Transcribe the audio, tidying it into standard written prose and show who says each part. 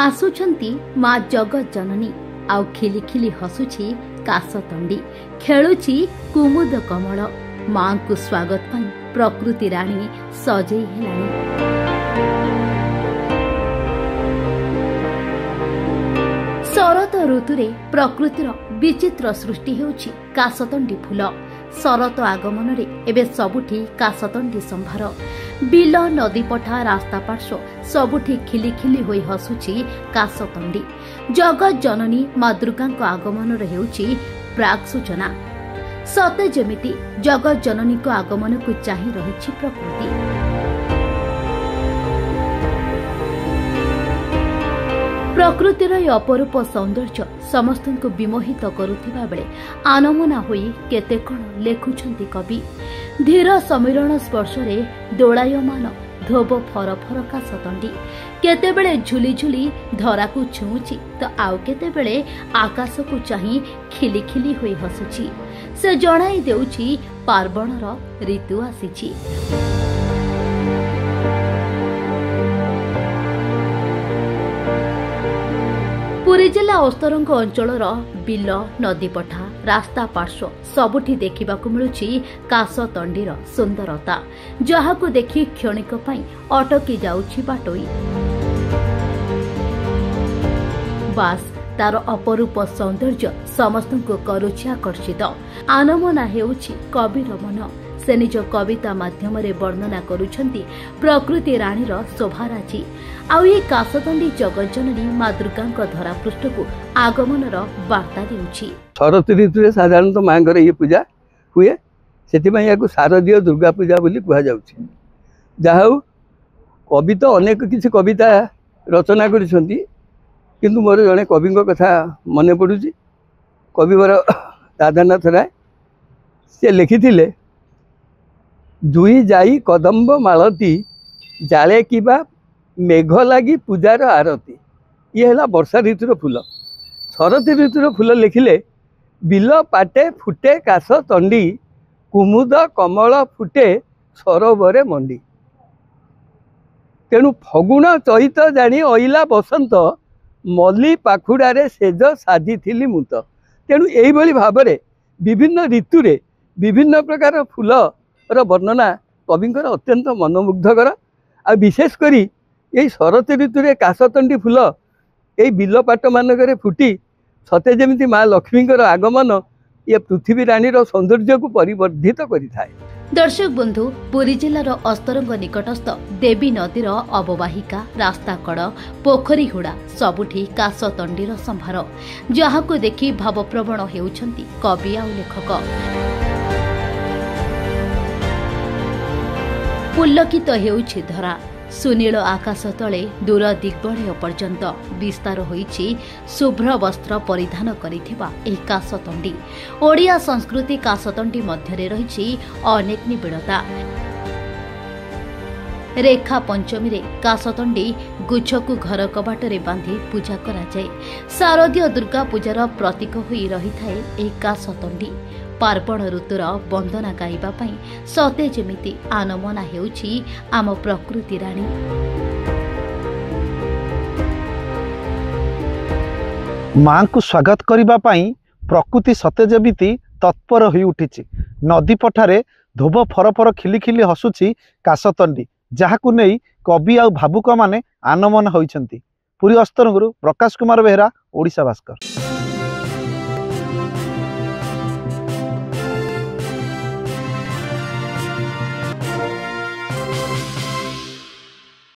Speaker 1: आसुछंती माँ जगत जननी आउ खिली खिली हसुछि कासतंडी खेलुछि कुमुद कमल माँ को स्वागत पाई प्रकृति राणी सजई हेलाणी। शरत ऋतुरे प्रकृतिर विचित्र सृष्टि हेउछि कासतंडी फूल। शरत आगमन रे एबे सबुठी कासतंडी संभार बिल नदी पठा रास्ता पार्श्व सबुठी खिली खिली होई हसुछि कासतंडी। जगत जननी माँ दुर्गांक आगमन रे हेउछि प्राग सूचना। सते जेमिति जगत जननी को आगमन को चाहि रहिछि प्रकृति। प्रकृतिर अपरूप सौंदर्य समस्त को विमोहित करुथिबा बेले आनमना होई केते कण लेखुछंती कवि। धीर समीरण स्पर्शरे दोलायमान धोब फरफर कासतंडी केतेबेले झुली झुली धरा को छुऊछि तो आउ केतेबेले आकाश को चाहि खिली खिली होई हसुछि। से जणाई देउछि पार्वणर ऋतु आसीछि। पुरी जिला अस्तरंग अंचलर बिल नदीपठा रास्ता पार्श्व सबुठी देखिबाकु मिलुछि कासतंडीर सुंदरता, जहाकु देखि क्षणिक पई अटकी जाउछि बाटोई। बास तार अपरूप सौंदर्य समस्तଙ୍କୁ करुछि आकर्षित। आनमना हेउछि कविर मन। से निज कविता माध्यम वर्णना करुछंती प्रकृति राणीर शोभाराजी। आउ ये कासतंडी जगत जननी माँ दुर्गांक धरापृष्ठ को आगमनर वार्ता देउछि।
Speaker 2: शरत ऋतु साधारणतः मांगर ये पूजा हुए, सेतिमाई याकु शारदीय दुर्गा पूजा बोली कुहा जाउछि। जाहाउ कवि तो अनेक किछि कविता रचना करिसंती, किंतु मोर जने कविଙ୍କ कथा मने पडुछि। कविवर राधानाथ राय से लिखिथिले, जुई जाई कदम्ब मालती जाले किबा मेघ लगी पूजार आरती। ये है वर्षा ऋतुर फूल। शरत ऋतुर फूल लिखिले, बिल पाटे फुटे कासतंडी कुमुद कमल फुटे सरोवरे मंडी। तेणु फगुण चैत जानी अइला बसंत मल्ली पाखुड़ारे सेज साजिथिली मुत। तेणु एइभली भाबरे विभिन्न ऋतुरे विभिन्न प्रकार फूल वर्णना कविंकर अत्यंत मनमुग्धकर। आ विशेष करी यही शरत ऋतु कासतंडी फूल यही बिलपाट मानक फुटी सते जेमिति माँ लक्ष्मीकर आगमन ये पृथ्वी रानीर सौंदर्य को परिवर्धित करिथाए।
Speaker 1: दर्शक बंधु, पुरी जिलार अस्तरंग निकटस्थ देवी नदीर अववाहिका रास्ता कड़ पोखरी हुड़ा सबुठी कासतंडीर संभार, जहाको देखि भावप्रवण हेउछंती कवि आ लेखक। पुल्लकित हेउछि धरा, सुनील आकाश तले दूर दिग्बलय पर्यंत विस्तार होइछि शुभ्र वस्त्र परिधान करिथिबा एही कासतंडी। ओडिया संस्कृति कासतंडी मध्यरे रहिछि अनेक निबिड़ता। रेखा पंचमी रे कासतंडी गुच्छकु घर कबाटरे बांधी पूजा करा जाए। शारदीय दुर्गा पूजार प्रतीक होई रहिथाए एही कासतंडी। पार्वण ऋतुर वंदना गाइबा पई सते जेमिति आनमना हेउछि आम प्रकृति राणी।
Speaker 3: मां को स्वागत करिबा पई प्रकृति सते जेमिति तत्पर होई उठिछि। नदी पठारे धोब फरफर खिली खिली हसुछि कासतंडी, जहाकु नेई कवि आ भावुक माने आनमना होइछंती। पुरी अस्तरंगरु प्रकाश कुमार बेहरा, ओडिशा भास्कर।